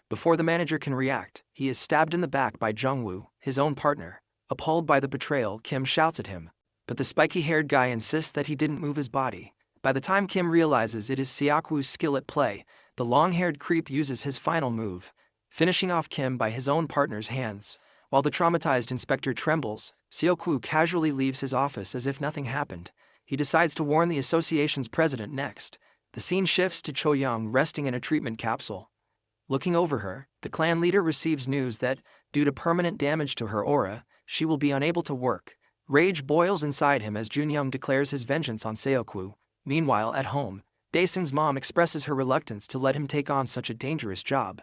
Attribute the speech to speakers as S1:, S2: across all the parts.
S1: Before the manager can react, he is stabbed in the back by Jungwoo, his own partner. Appalled by the betrayal, Kim shouts at him, but the spiky-haired guy insists that he didn't move his body. By the time Kim realizes it is Seokwoo's skill at play, the long-haired creep uses his final move, finishing off Kim by his own partner's hands. While the traumatized inspector trembles, Seokwoo casually leaves his office as if nothing happened. He decides to warn the association's president next. The scene shifts to Cho-young resting in a treatment capsule. Looking over her, the clan leader receives news that, due to permanent damage to her aura, she will be unable to work. Rage boils inside him as Junyoung declares his vengeance on Seokwoo. Meanwhile, at home, Daesung's mom expresses her reluctance to let him take on such a dangerous job.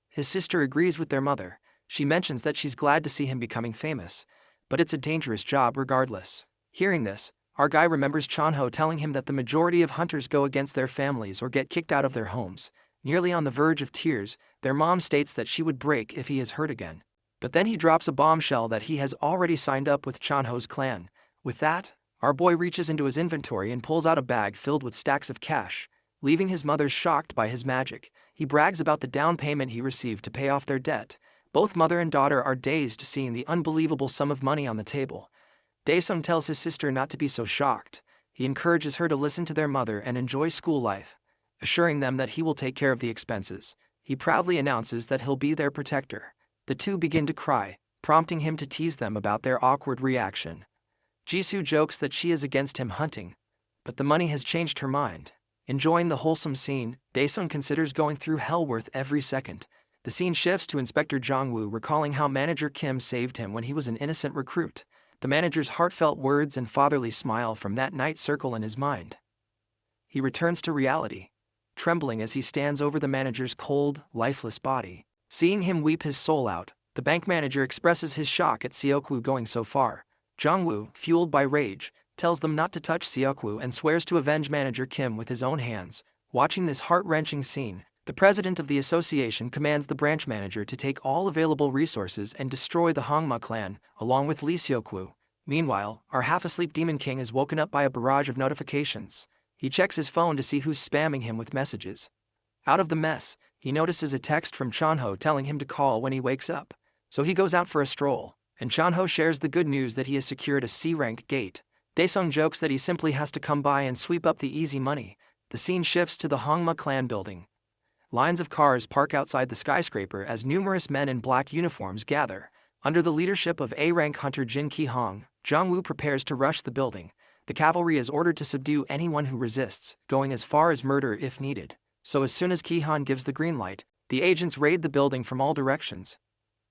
S1: His sister agrees with their mother. She mentions that she's glad to see him becoming famous, but it's a dangerous job regardless. Hearing this, our guy remembers Chonho telling him that the majority of hunters go against their families or get kicked out of their homes. Nearly on the verge of tears, their mom states that she would break if he is hurt again. But then he drops a bombshell that he has already signed up with Chonho's clan. With that, our boy reaches into his inventory and pulls out a bag filled with stacks of cash, leaving his mother shocked by his magic. He brags about the down payment he received to pay off their debt. Both mother and daughter are dazed seeing the unbelievable sum of money on the table. Daesung tells his sister not to be so shocked. He encourages her to listen to their mother and enjoy school life, assuring them that he will take care of the expenses. He proudly announces that he'll be their protector. The two begin to cry, prompting him to tease them about their awkward reaction. Jisoo jokes that she is against him hunting, but the money has changed her mind. Enjoying the wholesome scene, Daesung considers going through hell worth every second. The scene shifts to Inspector Jongwoo recalling how manager Kim saved him when he was an innocent recruit. The manager's heartfelt words and fatherly smile from that night circle in his mind. He returns to reality, trembling as he stands over the manager's cold, lifeless body. Seeing him weep his soul out, the bank manager expresses his shock at Seokwoo going so far. Jongwoo, fueled by rage, tells them not to touch Seokwoo and swears to avenge manager Kim with his own hands. Watching this heart-wrenching scene, the president of the association commands the branch manager to take all available resources and destroy the Hongma clan, along with Lee Seokwoo. Meanwhile, our half-asleep Demon King is woken up by a barrage of notifications. He checks his phone to see who's spamming him with messages. Out of the mess, he notices a text from Chonho telling him to call when he wakes up. So he goes out for a stroll, and Chonho shares the good news that he has secured a C-rank gate. Daesung jokes that he simply has to come by and sweep up the easy money. The scene shifts to the Hongma clan building. Lines of cars park outside the skyscraper as numerous men in black uniforms gather. Under the leadership of A-rank hunter Jin Ki-hong, Jongwoo prepares to rush the building. The cavalry is ordered to subdue anyone who resists, going as far as murder if needed. So as soon as Ki-hong gives the green light, the agents raid the building from all directions.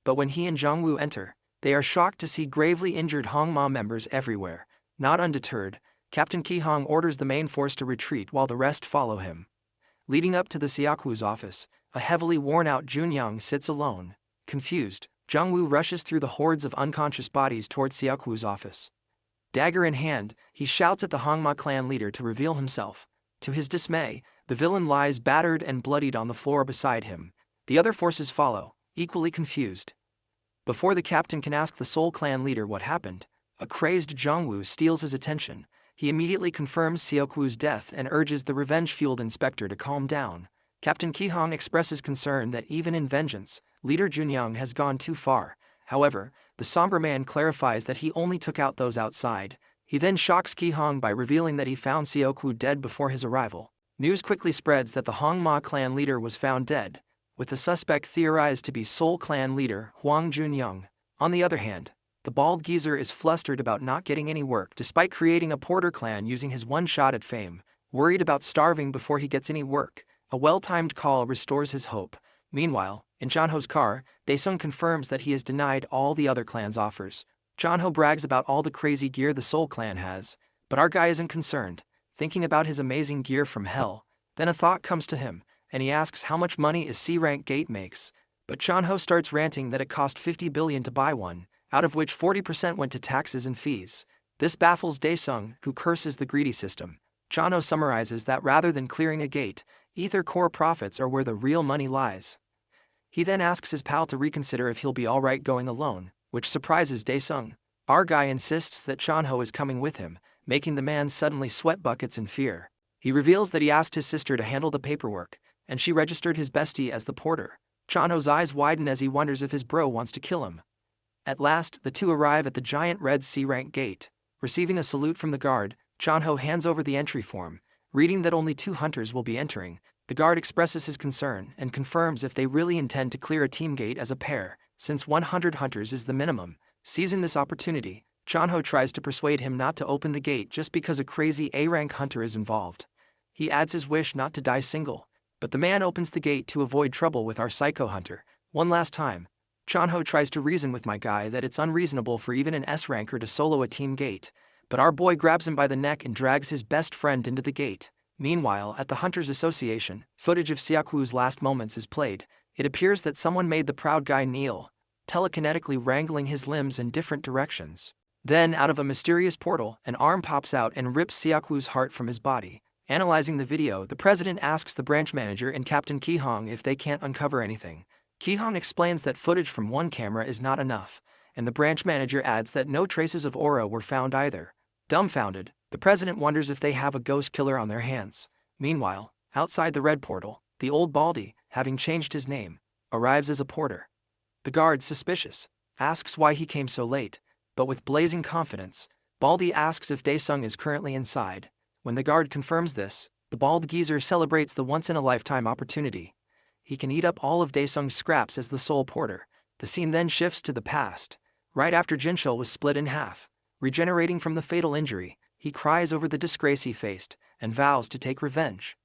S1: But when he and Jongwoo enter, they are shocked to see gravely injured Hongma members everywhere. Not undeterred, Captain Ki-hong orders the main force to retreat while the rest follow him. Leading up to the Seokwoo's office, a heavily worn-out Junyoung sits alone. Confused, Jongwoo rushes through the hordes of unconscious bodies towards Seokwoo's office. Dagger in hand, he shouts at the Hongma clan leader to reveal himself. To his dismay, the villain lies battered and bloodied on the floor beside him. The other forces follow, equally confused. Before the captain can ask the Seoul clan leader what happened, a crazed Jongwoo steals his attention. He immediately confirms Seokwoo's death and urges the revenge-fueled inspector to calm down. Captain Ki-hong expresses concern that even in vengeance, leader Junyoung has gone too far. However, the somber man clarifies that he only took out those outside. He then shocks Ki-hong by revealing that he found Seokwoo dead before his arrival. News quickly spreads that the Hongma clan leader was found dead, with the suspect theorized to be Seoul clan leader Hwang Junyoung. On the other hand, the bald geezer is flustered about not getting any work despite creating a porter clan using his one shot at fame. Worried about starving before he gets any work, a well-timed call restores his hope. Meanwhile, in Chonho's car, Daesung confirms that he has denied all the other clan's offers. Chonho brags about all the crazy gear the Seoul clan has, but our guy isn't concerned, thinking about his amazing gear from hell. Then a thought comes to him, and he asks how much money a C-rank gate makes. But Chonho starts ranting that it cost 50 billion to buy one, out of which 40% went to taxes and fees. This baffles Daesung, who curses the greedy system. Chonho summarizes that rather than clearing a gate, ether core profits are where the real money lies. He then asks his pal to reconsider if he'll be alright going alone, which surprises Daesung. Our guy insists that Chonho is coming with him, making the man suddenly sweat buckets in fear. He reveals that he asked his sister to handle the paperwork, and she registered his bestie as the porter. Chanho's eyes widen as he wonders if his bro wants to kill him. At last, the two arrive at the giant red C-rank gate. Receiving a salute from the guard, Chanho hands over the entry form. Reading that only 2 hunters will be entering, the guard expresses his concern and confirms if they really intend to clear a team gate as a pair, since 100 hunters is the minimum. Seizing this opportunity, Chanho tries to persuade him not to open the gate just because a crazy A-rank hunter is involved. He adds his wish not to die single, but the man opens the gate to avoid trouble with our psycho hunter. One last time, Chanho tries to reason with my guy that it's unreasonable for even an S-ranker to solo a team gate, but our boy grabs him by the neck and drags his best friend into the gate. Meanwhile, at the Hunters Association, footage of Siakwu's last moments is played. It appears that someone made the proud guy kneel, telekinetically wrangling his limbs in different directions. Then, out of a mysterious portal, an arm pops out and rips Siakwu's heart from his body. Analyzing the video, the president asks the branch manager and Captain Ki-hong if they can't uncover anything. Ki-hong explains that footage from one camera is not enough, and the branch manager adds that no traces of aura were found either. Dumbfounded, the president wonders if they have a ghost killer on their hands. Meanwhile, outside the red portal, the old Baldy, having changed his name, arrives as a porter. The guard, suspicious, asks why he came so late, but with blazing confidence, Baldy asks if Daesung is currently inside. When the guard confirms this, the bald geezer celebrates the once-in-a-lifetime opportunity. He can eat up all of Daesung's scraps as the sole porter. The scene then shifts to the past. Right after Jinchul was split in half, regenerating from the fatal injury, he cries over the disgrace he faced and vows to take revenge.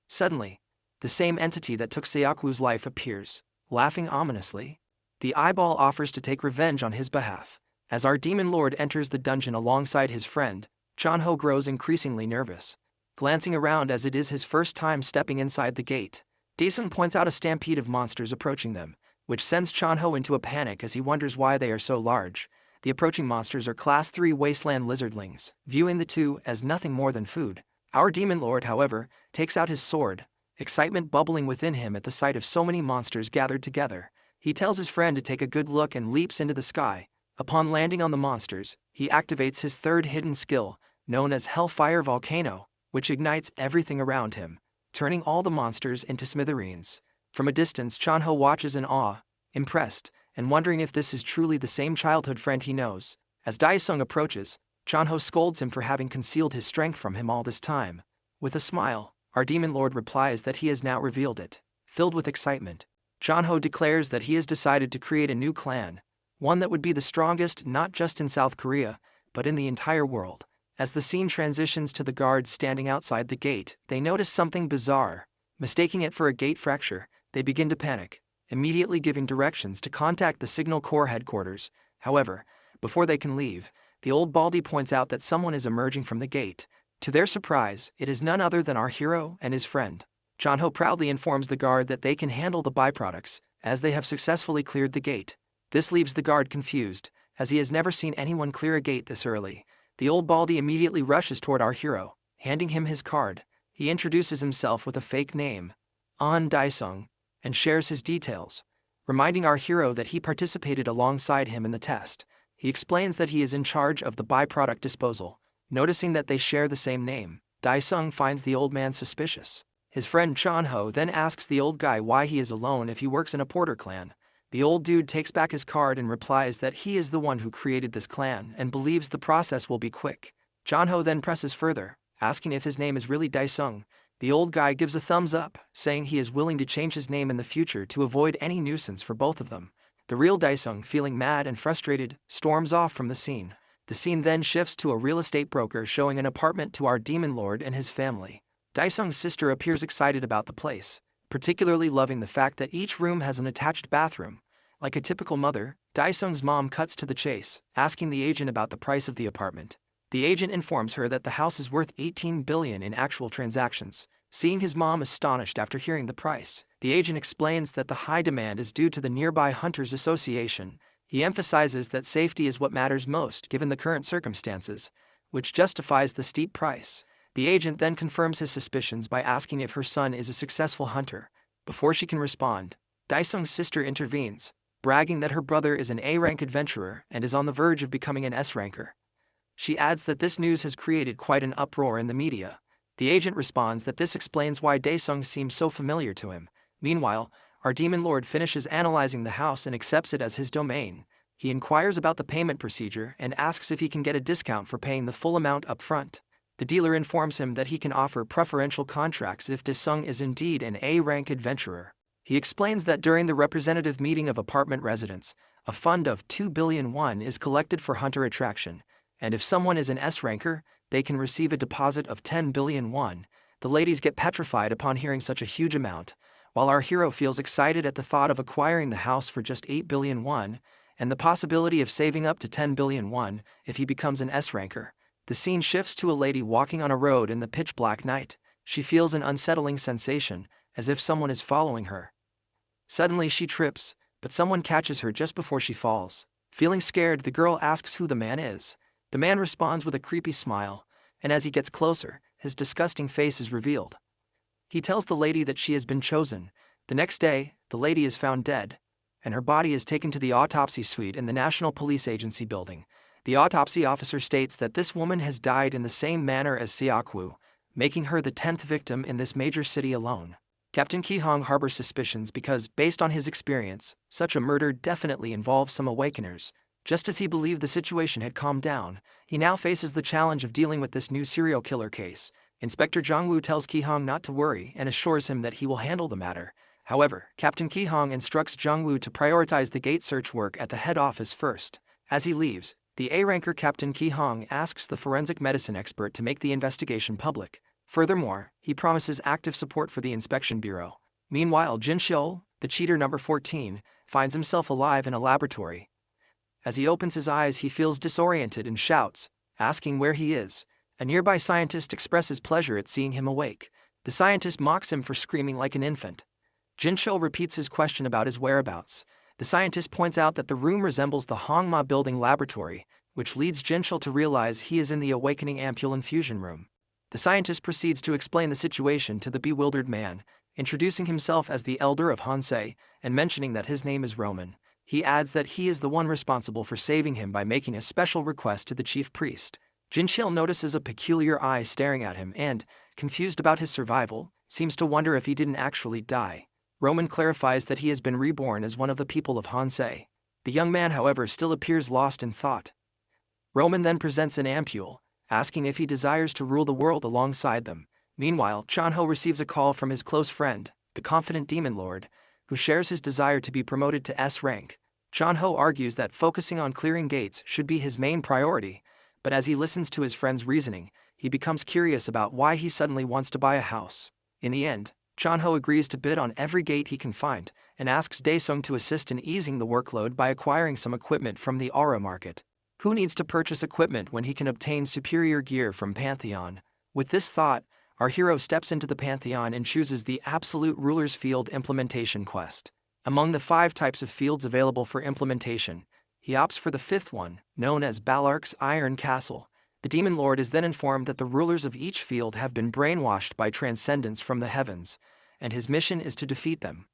S1: Suddenly, the same entity that took Siakwu's life appears, laughing ominously. The eyeball offers to take revenge on his behalf. As our demon lord enters the dungeon alongside his friend, Chanho grows increasingly nervous, glancing around as it is his first time stepping inside the gate. Daesung points out a stampede of monsters approaching them, which sends Chanho into a panic as he wonders why they are so large. The approaching monsters are Class 3 wasteland lizardlings, viewing the two as nothing more than food. Our demon lord, however, takes out his sword, excitement bubbling within him at the sight of so many monsters gathered together. He tells his friend to take a good look and leaps into the sky. Upon landing on the monsters, he activates his third hidden skill, known as Hellfire Volcano, which ignites everything around him, turning all the monsters into smithereens. From a distance, Chanho watches in awe, impressed, and wondering if this is truly the same childhood friend he knows. As Daesung approaches, Chanho scolds him for having concealed his strength from him all this time. With a smile, our demon lord replies that he has now revealed it. Filled with excitement, Chanho declares that he has decided to create a new clan, one that would be the strongest not just in South Korea, but in the entire world. As the scene transitions to the guards standing outside the gate, they notice something bizarre. Mistaking it for a gate fracture, they begin to panic, immediately giving directions to contact the Signal Corps headquarters. However, before they can leave, the old Baldy points out that someone is emerging from the gate. To their surprise, it is none other than our hero and his friend. Chanho proudly informs the guard that they can handle the byproducts, as they have successfully cleared the gate. This leaves the guard confused, as he has never seen anyone clear a gate this early. The old Baldy immediately rushes toward our hero, handing him his card. He introduces himself with a fake name, An Daesung, and shares his details, reminding our hero that he participated alongside him in the test. He explains that he is in charge of the byproduct disposal. Noticing that they share the same name, Daesung finds the old man suspicious. His friend Chanho then asks the old guy why he is alone if he works in a porter clan. The old dude takes back his card and replies that he is the one who created this clan and believes the process will be quick. Chanho then presses further, asking if his name is really Daesung. The old guy gives a thumbs up, saying he is willing to change his name in the future to avoid any nuisance for both of them. The real Daesung, feeling mad and frustrated, storms off from the scene. The scene then shifts to a real estate broker showing an apartment to our demon lord and his family. Daesung's sister appears excited about the place, particularly loving the fact that each room has an attached bathroom. Like a typical mother, Daesung's mom cuts to the chase, asking the agent about the price of the apartment. The agent informs her that the house is worth 18 billion in actual transactions. Seeing his mom astonished after hearing the price, the agent explains that the high demand is due to the nearby Hunters Association. He emphasizes that safety is what matters most given the current circumstances, which justifies the steep price. The agent then confirms his suspicions by asking if her son is a successful hunter. Before she can respond, Daesung's sister intervenes, bragging that her brother is an A-rank adventurer and is on the verge of becoming an S-ranker. She adds that this news has created quite an uproar in the media. The agent responds that this explains why Daesung seems so familiar to him. Meanwhile, our demon lord finishes analyzing the house and accepts it as his domain. He inquires about the payment procedure and asks if he can get a discount for paying the full amount up front. The dealer informs him that he can offer preferential contracts if Desung is indeed an A-rank adventurer. He explains that during the representative meeting of apartment residents, a fund of 2 billion won is collected for hunter attraction, and if someone is an S-ranker, they can receive a deposit of 10 billion won. The ladies get petrified upon hearing such a huge amount, while our hero feels excited at the thought of acquiring the house for just 8 billion won, and the possibility of saving up to 10 billion won if he becomes an S-ranker. The scene shifts to a lady walking on a road in the pitch-black night. She feels an unsettling sensation, as if someone is following her. Suddenly she trips, but someone catches her just before she falls. Feeling scared, the girl asks who the man is. The man responds with a creepy smile, and as he gets closer, his disgusting face is revealed. He tells the lady that she has been chosen. The next day, the lady is found dead, and her body is taken to the autopsy suite in the National Police Agency building. The autopsy officer states that this woman has died in the same manner as Seokwoo, making her the 10th victim in this major city alone. Captain Ki-hong harbors suspicions because, based on his experience, such a murder definitely involves some awakeners. Just as he believed the situation had calmed down, he now faces the challenge of dealing with this new serial killer case. Inspector Jong-woo tells Ki-hong not to worry and assures him that he will handle the matter. However, Captain Ki-hong instructs Jong-woo to prioritize the gate search work at the head office first. As he leaves, the A-ranker Captain Ki-hong asks the forensic medicine expert to make the investigation public. Furthermore, he promises active support for the inspection bureau. Meanwhile, Jin Cheol, the cheater number 14, finds himself alive in a laboratory. As he opens his eyes, he feels disoriented and shouts, asking where he is. A nearby scientist expresses pleasure at seeing him awake. The scientist mocks him for screaming like an infant. Jin Cheol repeats his question about his whereabouts. The scientist points out that the room resembles the Hongma Building laboratory, which leads Jin Cheol to realize he is in the Awakening Ampule Fusion Room. The scientist proceeds to explain the situation to the bewildered man, introducing himself as the elder of Hansei and mentioning that his name is Roman. He adds that he is the one responsible for saving him by making a special request to the chief priest. Jin Cheol notices a peculiar eye staring at him and, confused about his survival, seems to wonder if he didn't actually die. Roman clarifies that he has been reborn as one of the people of Hansei. The young man, however, still appears lost in thought. Roman then presents an ampule, asking if he desires to rule the world alongside them. Meanwhile, Chanho receives a call from his close friend, the confident demon lord, who shares his desire to be promoted to S rank. Chanho argues that focusing on clearing gates should be his main priority, but as he listens to his friend's reasoning, he becomes curious about why he suddenly wants to buy a house. In the end, Chanho agrees to bid on every gate he can find, and asks Daesung to assist in easing the workload by acquiring some equipment from the Aura market. Who needs to purchase equipment when he can obtain superior gear from Pantheon? With this thought, our hero steps into the Pantheon and chooses the Absolute Ruler's Field Implementation Quest. Among the 5 types of fields available for implementation, he opts for the 5th one, known as Balark's Iron Castle. The Demon Lord is then informed that the rulers of each field have been brainwashed by transcendence from the heavens, and his mission is to defeat them.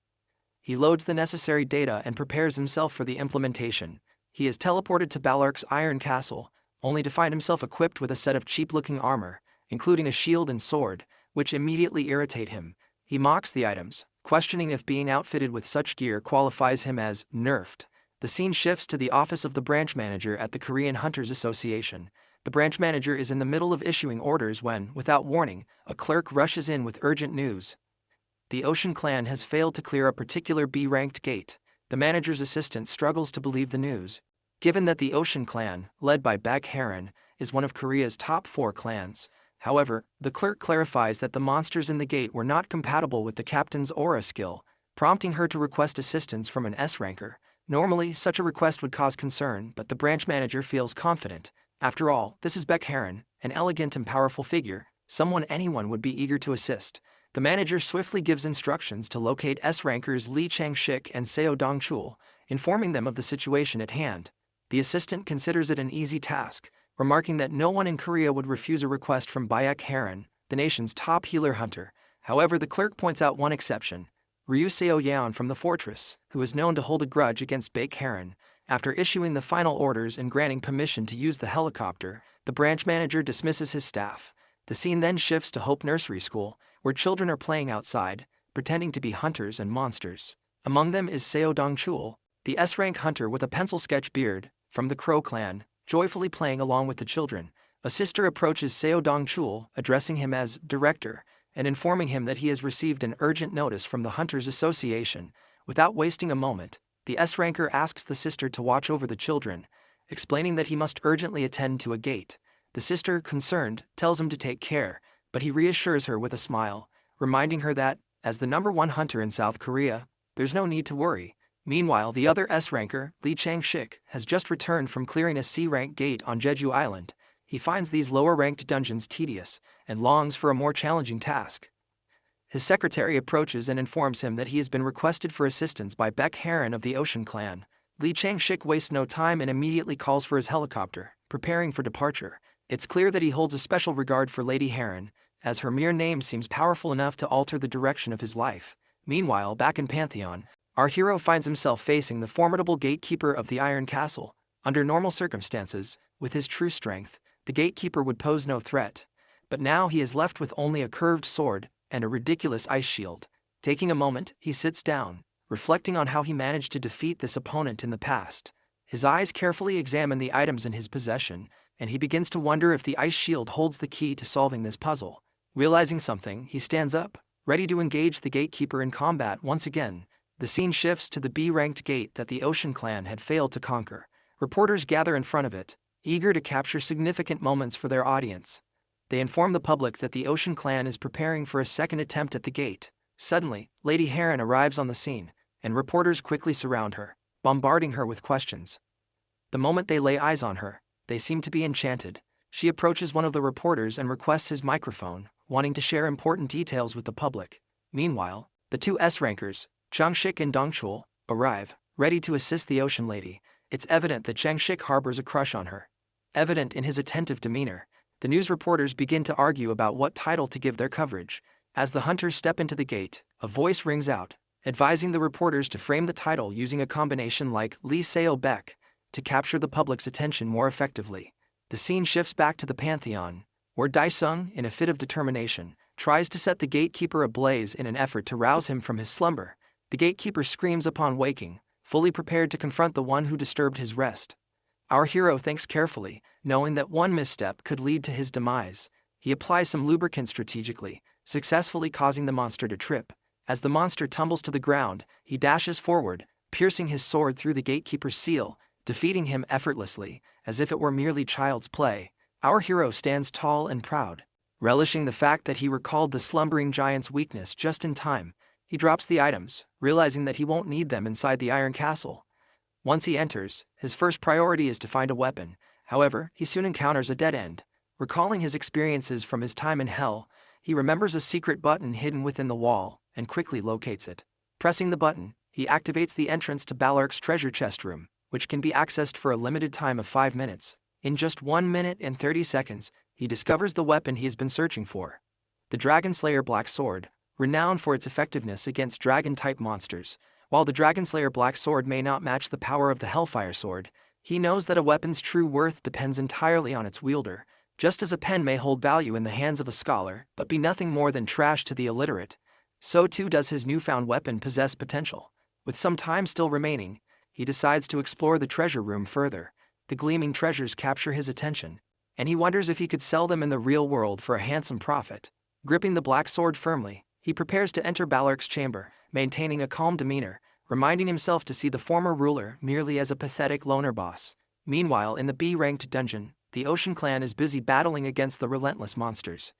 S1: He loads the necessary data and prepares himself for the implementation. He is teleported to Balark's Iron Castle, only to find himself equipped with a set of cheap-looking armor, including a shield and sword, which immediately irritate him. He mocks the items, questioning if being outfitted with such gear qualifies him as nerfed. The scene shifts to the office of the branch manager at the Korean Hunters Association. The branch manager is in the middle of issuing orders when, without warning, a clerk rushes in with urgent news. The Ocean Clan has failed to clear a particular B-ranked gate. The manager's assistant struggles to believe the news. Given that the Ocean Clan, led by Baek Heron, is one of Korea's top 4 clans. However, the clerk clarifies that the monsters in the gate were not compatible with the captain's aura skill, prompting her to request assistance from an S-ranker. Normally, such a request would cause concern, but the branch manager feels confident. After all, this is Baek Heron, an elegant and powerful figure, someone anyone would be eager to assist. The manager swiftly gives instructions to locate S-rankers Lee Chang-shik and Seo Dong-chul, informing them of the situation at hand. The assistant considers it an easy task, remarking that no one in Korea would refuse a request from Baek Heron, the nation's top healer hunter. However, the clerk points out one exception: Ryu Seo-yeon from the fortress, who is known to hold a grudge against Baek Heron. After issuing the final orders and granting permission to use the helicopter, the branch manager dismisses his staff. The scene then shifts to Hope Nursery School, where children are playing outside, pretending to be hunters and monsters. Among them is Seo Dongchul, the S-rank hunter with a pencil sketch beard, from the Crow clan, joyfully playing along with the children. A sister approaches Seo Dongchul, addressing him as director, and informing him that he has received an urgent notice from the Hunters Association. Without wasting a moment, the S-ranker asks the sister to watch over the children, explaining that he must urgently attend to a gate. The sister, concerned, tells him to take care, but he reassures her with a smile, reminding her that, as the #1 hunter in South Korea, there's no need to worry. Meanwhile, the other S-ranker, Lee Chang-shik, has just returned from clearing a C-rank gate on Jeju Island. He finds these lower-ranked dungeons tedious and longs for a more challenging task. His secretary approaches and informs him that he has been requested for assistance by Baek Haran of the Ocean Clan. Lee Chang-shik wastes no time and immediately calls for his helicopter, preparing for departure. It's clear that he holds a special regard for Lady Haran, as her mere name seems powerful enough to alter the direction of his life. Meanwhile, back in Pantheon, our hero finds himself facing the formidable gatekeeper of the Iron Castle. Under normal circumstances, with his true strength, the gatekeeper would pose no threat. But now he is left with only a curved sword and a ridiculous ice shield. Taking a moment, he sits down, reflecting on how he managed to defeat this opponent in the past. His eyes carefully examine the items in his possession, and he begins to wonder if the ice shield holds the key to solving this puzzle. Realizing something, he stands up, ready to engage the gatekeeper in combat once again. The scene shifts to the B-ranked gate that the Ocean Clan had failed to conquer. Reporters gather in front of it, eager to capture significant moments for their audience. They inform the public that the Ocean Clan is preparing for a second attempt at the gate. Suddenly, Lady Haran arrives on the scene, and reporters quickly surround her, bombarding her with questions. The moment they lay eyes on her, they seem to be enchanted. She approaches one of the reporters and requests his microphone, wanting to share important details with the public. Meanwhile, the two S-rankers, Chang-shik and Dongchul, arrive, ready to assist the Ocean Lady. It's evident that Chang-shik harbors a crush on her. Evident in his attentive demeanor, the news reporters begin to argue about what title to give their coverage. As the hunters step into the gate, a voice rings out, advising the reporters to frame the title using a combination like Lee Seo Baek to capture the public's attention more effectively. The scene shifts back to the Pantheon, where Dae-sung, in a fit of determination, tries to set the gatekeeper ablaze in an effort to rouse him from his slumber. The gatekeeper screams upon waking, fully prepared to confront the one who disturbed his rest. Our hero thinks carefully, knowing that one misstep could lead to his demise. He applies some lubricant strategically, successfully causing the monster to trip. As the monster tumbles to the ground, he dashes forward, piercing his sword through the gatekeeper's seal, defeating him effortlessly, as if it were merely child's play. Our hero stands tall and proud, relishing the fact that he recalled the slumbering giant's weakness just in time. He drops the items, realizing that he won't need them inside the Iron Castle. Once he enters, his first priority is to find a weapon. However, he soon encounters a dead end. Recalling his experiences from his time in Hell, he remembers a secret button hidden within the wall, and quickly locates it. Pressing the button, he activates the entrance to Ballark's treasure chest room, which can be accessed for a limited time of 5 minutes. In just 1 minute and 30 seconds, he discovers the weapon he has been searching for. The Dragon Slayer Black Sword, renowned for its effectiveness against dragon-type monsters. While the Dragon Slayer Black Sword may not match the power of the Hellfire Sword, he knows that a weapon's true worth depends entirely on its wielder. Just as a pen may hold value in the hands of a scholar, but be nothing more than trash to the illiterate, so too does his newfound weapon possess potential. With some time still remaining, he decides to explore the treasure room further. The gleaming treasures capture his attention, and he wonders if he could sell them in the real world for a handsome profit. Gripping the black sword firmly, he prepares to enter Ballark's chamber, maintaining a calm demeanor, reminding himself to see the former ruler merely as a pathetic loner boss. Meanwhile, in the B-ranked dungeon, the Ocean Clan is busy battling against the relentless monsters.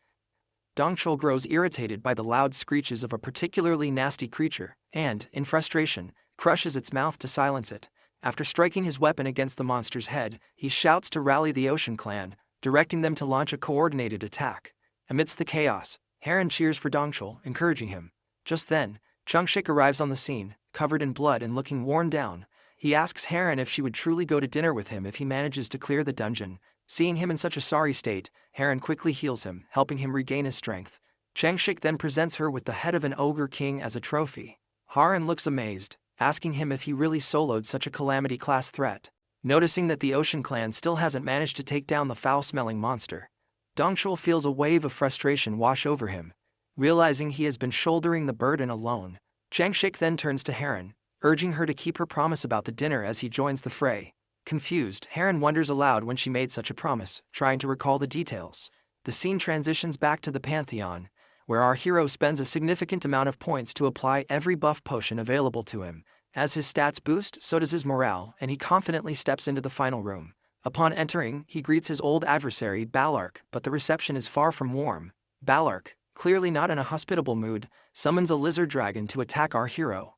S1: Dongchul grows irritated by the loud screeches of a particularly nasty creature, and, in frustration, crushes its mouth to silence it. After striking his weapon against the monster's head, he shouts to rally the Ocean Clan, directing them to launch a coordinated attack. Amidst the chaos, Haran cheers for Dongchul, encouraging him. Just then, Chang-shik arrives on the scene, covered in blood and looking worn down. He asks Haran if she would truly go to dinner with him if he manages to clear the dungeon. Seeing him in such a sorry state, Haran quickly heals him, helping him regain his strength. Chang-shik then presents her with the head of an ogre king as a trophy. Haran looks amazed, asking him if he really soloed such a calamity-class threat. Noticing that the Ocean Clan still hasn't managed to take down the foul-smelling monster, Dongchul feels a wave of frustration wash over him. Realizing he has been shouldering the burden alone, Chang Shik then turns to Heron, urging her to keep her promise about the dinner as he joins the fray. Confused, Heron wonders aloud when she made such a promise, trying to recall the details. The scene transitions back to the Pantheon, where our hero spends a significant amount of points to apply every buff potion available to him. As his stats boost, so does his morale, and he confidently steps into the final room. Upon entering, he greets his old adversary, Balark, but the reception is far from warm. Balark, clearly not in a hospitable mood, summons a lizard dragon to attack our hero.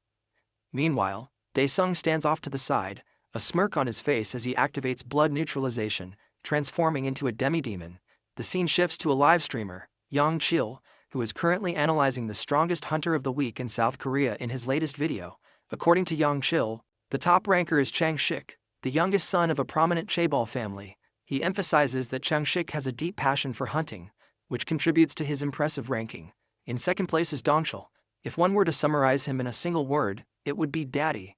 S1: Meanwhile, Daesung stands off to the side, a smirk on his face as he activates blood neutralization, transforming into a demi-demon. The scene shifts to a live streamer, Yang Chil, who is currently analyzing the strongest hunter of the week in South Korea in his latest video. According to Yang Chil, the top ranker is Chang Shik, the youngest son of a prominent chaebol family. He emphasizes that Chang Shik has a deep passion for hunting, which contributes to his impressive ranking. In second place is Dongchul. If one were to summarize him in a single word, it would be daddy.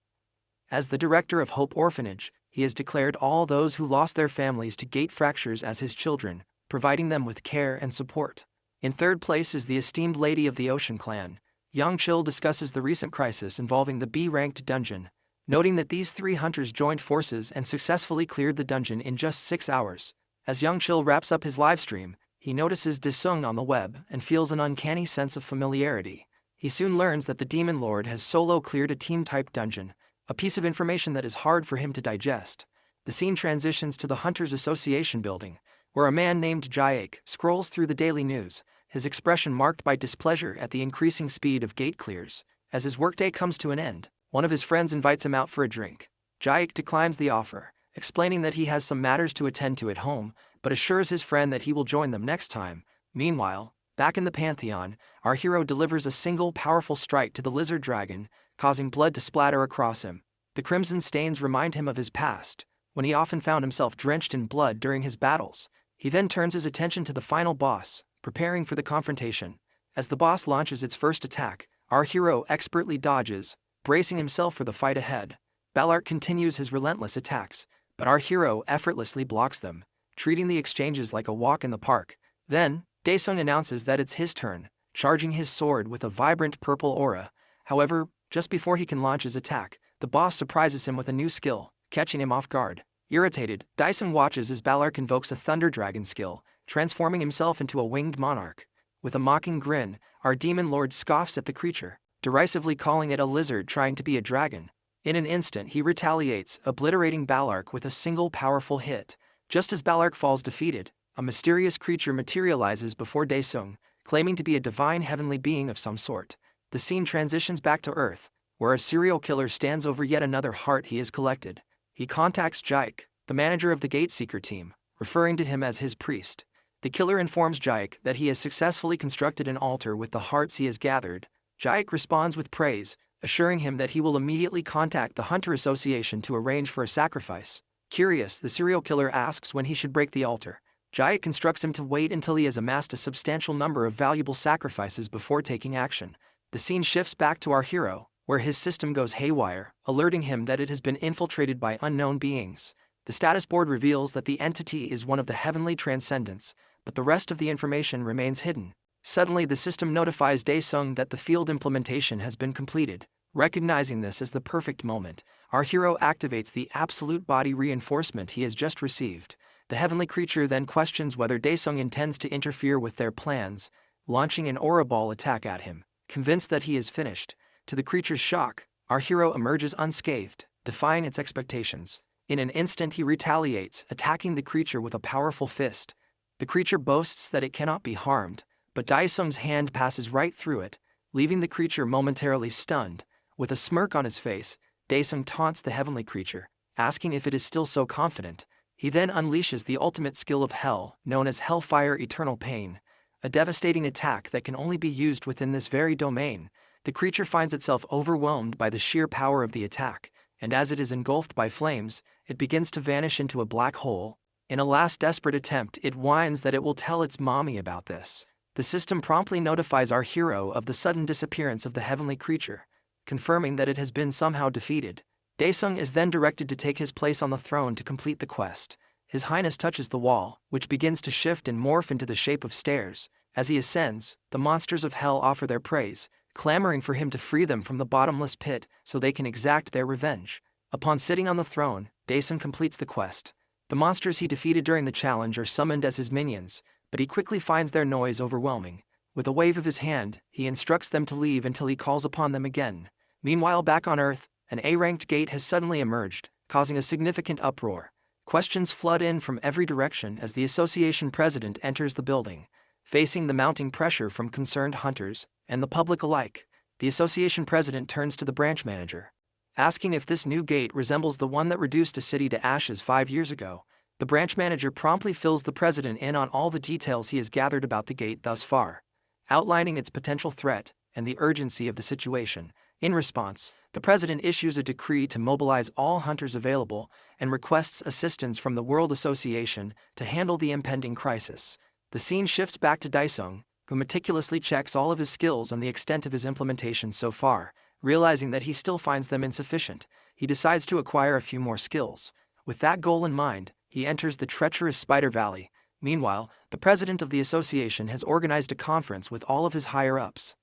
S1: As the director of Hope Orphanage, he has declared all those who lost their families to gate fractures as his children, providing them with care and support. In third place is the esteemed Lady of the Ocean Clan. Yang Chil discusses the recent crisis involving the B-ranked dungeon, noting that these three hunters joined forces and successfully cleared the dungeon in just 6 hours. As Yang Chil wraps up his livestream, he notices Daesung on the web and feels an uncanny sense of familiarity. He soon learns that the Demon Lord has solo cleared a team-type dungeon, a piece of information that is hard for him to digest. The scene transitions to the Hunters Association building, where a man named Jaek scrolls through the daily news, his expression marked by displeasure at the increasing speed of gate clears. As his workday comes to an end, one of his friends invites him out for a drink. Jaek declines the offer, explaining that he has some matters to attend to at home, but assures his friend that he will join them next time. Meanwhile, back in the Pantheon, our hero delivers a single powerful strike to the lizard dragon, causing blood to splatter across him. The crimson stains remind him of his past, when he often found himself drenched in blood during his battles. He then turns his attention to the final boss, preparing for the confrontation. As the boss launches its first attack, our hero expertly dodges, bracing himself for the fight ahead. Balark continues his relentless attacks, but our hero effortlessly blocks them, treating the exchanges like a walk in the park. Then, Daesung announces that it's his turn, charging his sword with a vibrant purple aura. However, just before he can launch his attack, the boss surprises him with a new skill, catching him off guard. Irritated, Daesung watches as Balark invokes a Thunder Dragon skill, transforming himself into a winged monarch. With a mocking grin, our demon lord scoffs at the creature, derisively calling it a lizard trying to be a dragon. In an instant he retaliates, obliterating Balark with a single powerful hit. Just as Balark falls defeated, a mysterious creature materializes before Daesung, claiming to be a divine heavenly being of some sort. The scene transitions back to Earth, where a serial killer stands over yet another heart he has collected. He contacts Jaek, the manager of the Gateseeker team, referring to him as his priest. The killer informs Jaek that he has successfully constructed an altar with the hearts he has gathered. Jaek responds with praise, assuring him that he will immediately contact the Hunter Association to arrange for a sacrifice. Curious, the serial killer asks when he should break the altar. Jaek instructs him to wait until he has amassed a substantial number of valuable sacrifices before taking action. The scene shifts back to our hero, where his system goes haywire, alerting him that it has been infiltrated by unknown beings. The status board reveals that the entity is one of the heavenly transcendents, but the rest of the information remains hidden. Suddenly the system notifies Daesung that the field implementation has been completed. Recognizing this as the perfect moment, our hero activates the absolute body reinforcement he has just received. The heavenly creature then questions whether Daesung intends to interfere with their plans, launching an aura ball attack at him. Convinced that he is finished, to the creature's shock, our hero emerges unscathed, defying its expectations. In an instant he retaliates, attacking the creature with a powerful fist. The creature boasts that it cannot be harmed, but Daesung's hand passes right through it, leaving the creature momentarily stunned. With a smirk on his face, Daesung taunts the heavenly creature, asking if it is still so confident. He then unleashes the ultimate skill of hell, known as Hellfire Eternal Pain, a devastating attack that can only be used within this very domain. The creature finds itself overwhelmed by the sheer power of the attack, and as it is engulfed by flames, it begins to vanish into a black hole. In a last desperate attempt, it whines that it will tell its mommy about this. The system promptly notifies our hero of the sudden disappearance of the heavenly creature, confirming that it has been somehow defeated. Daesung is then directed to take his place on the throne to complete the quest. His Highness touches the wall, which begins to shift and morph into the shape of stairs. As he ascends, the monsters of hell offer their praise, clamoring for him to free them from the bottomless pit so they can exact their revenge. Upon sitting on the throne, Daesung completes the quest. The monsters he defeated during the challenge are summoned as his minions, but he quickly finds their noise overwhelming. With a wave of his hand, he instructs them to leave until he calls upon them again. Meanwhile, back on Earth, an A-ranked gate has suddenly emerged, causing a significant uproar. Questions flood in from every direction as the association president enters the building. Facing the mounting pressure from concerned hunters and the public alike, the association president turns to the branch manager, asking if this new gate resembles the one that reduced a city to ashes 5 years ago. The branch manager promptly fills the president in on all the details he has gathered about the gate thus far, outlining its potential threat and the urgency of the situation. In response, the president issues a decree to mobilize all hunters available and requests assistance from the World Association to handle the impending crisis. The scene shifts back to Daesung, who meticulously checks all of his skills on the extent of his implementation so far. Realizing that he still finds them insufficient, he decides to acquire a few more skills. With that goal in mind, he enters the treacherous Spider Valley. Meanwhile, the president of the association has organized a conference with all of his higher-ups.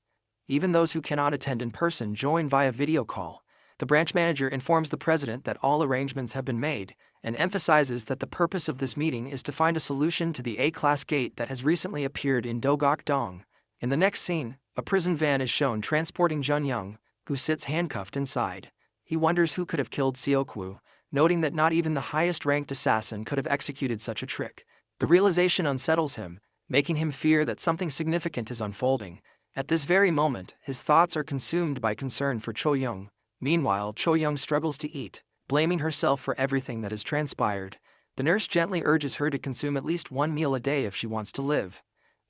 S1: Even those who cannot attend in person join via video call. The branch manager informs the president that all arrangements have been made, and emphasizes that the purpose of this meeting is to find a solution to the A-class gate that has recently appeared in Dogok-dong. In the next scene, a prison van is shown transporting Jun Young, who sits handcuffed inside. He wonders who could have killed Seokwu, noting that not even the highest-ranked assassin could have executed such a trick. The realization unsettles him, making him fear that something significant is unfolding. At this very moment, his thoughts are consumed by concern for Cho Young. Meanwhile, Cho Young struggles to eat, blaming herself for everything that has transpired. The nurse gently urges her to consume at least one meal a day if she wants to live.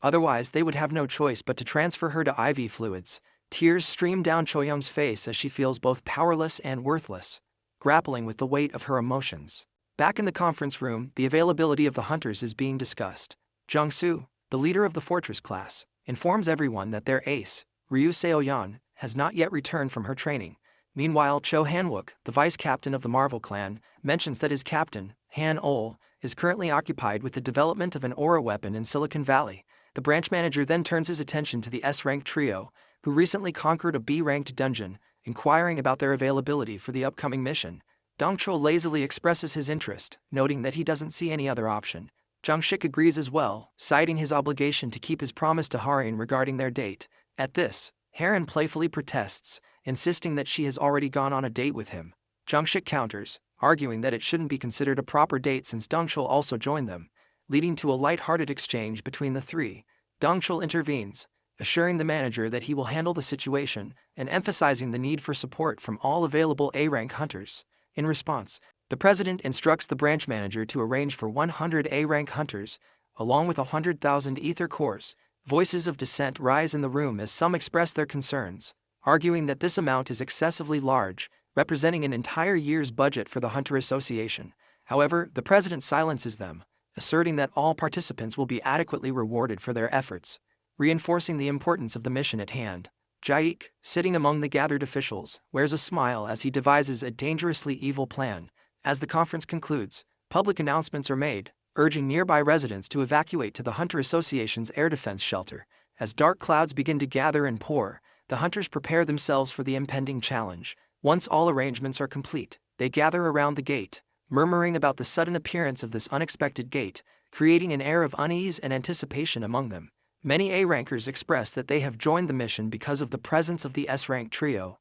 S1: Otherwise, they would have no choice but to transfer her to IV fluids. Tears stream down Cho Young's face as she feels both powerless and worthless, grappling with the weight of her emotions. Back in the conference room, the availability of the hunters is being discussed. Jung-soo, the leader of the fortress class, informs everyone that their ace, Ryu Seo-yeon, has not yet returned from her training. Meanwhile, Cho Han-wook, the vice-captain of the Marvel clan, mentions that his captain, Han-ol, is currently occupied with the development of an aura weapon in Silicon Valley. The branch manager then turns his attention to the S-ranked trio, who recently conquered a B-ranked dungeon, inquiring about their availability for the upcoming mission. Dongchul lazily expresses his interest, noting that he doesn't see any other option. Jung-shik agrees as well, citing his obligation to keep his promise to Harin regarding their date. At this, Harin playfully protests, insisting that she has already gone on a date with him. Jung-shik counters, arguing that it shouldn't be considered a proper date since Dongchul also joined them, leading to a light-hearted exchange between the three. Dongchul intervenes, assuring the manager that he will handle the situation and emphasizing the need for support from all available A-rank hunters. In response, the president instructs the branch manager to arrange for 100 A-rank hunters, along with 100,000 ether cores. Voices of dissent rise in the room as some express their concerns, arguing that this amount is excessively large, representing an entire year's budget for the Hunter Association. However, the president silences them, asserting that all participants will be adequately rewarded for their efforts, reinforcing the importance of the mission at hand. Jaik, sitting among the gathered officials, wears a smile as he devises a dangerously evil plan. As the conference concludes, public announcements are made, urging nearby residents to evacuate to the Hunter Association's air defense shelter. As dark clouds begin to gather and pour, the hunters prepare themselves for the impending challenge. Once all arrangements are complete, they gather around the gate, murmuring about the sudden appearance of this unexpected gate, creating an air of unease and anticipation among them. Many A-rankers express that they have joined the mission because of the presence of the S-rank trio.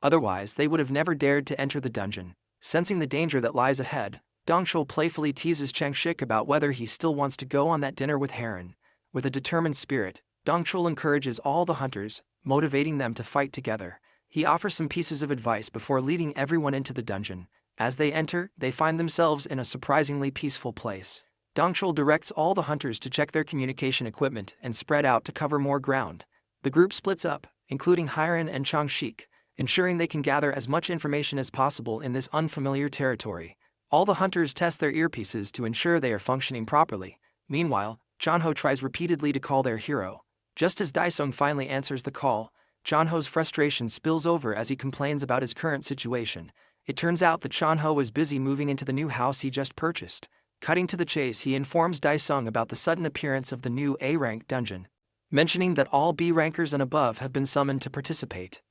S1: Otherwise, they would have never dared to enter the dungeon. Sensing the danger that lies ahead, Dongchul playfully teases Chang-shik about whether he still wants to go on that dinner with Harin. With a determined spirit, Dongchul encourages all the hunters, motivating them to fight together. He offers some pieces of advice before leading everyone into the dungeon. As they enter, they find themselves in a surprisingly peaceful place. Dongchul directs all the hunters to check their communication equipment and spread out to cover more ground. The group splits up, including Harin and Chang-shik, ensuring they can gather as much information as possible in this unfamiliar territory. All the hunters test their earpieces to ensure they are functioning properly. Meanwhile, Chanho tries repeatedly to call their hero. Just as Daesung finally answers the call, Chanho's frustration spills over as he complains about his current situation. It turns out that Chanho is busy moving into the new house he just purchased. Cutting to the chase, he informs Daesung about the sudden appearance of the new A-rank dungeon. mentioning that all B rankers and above have been summoned to participate.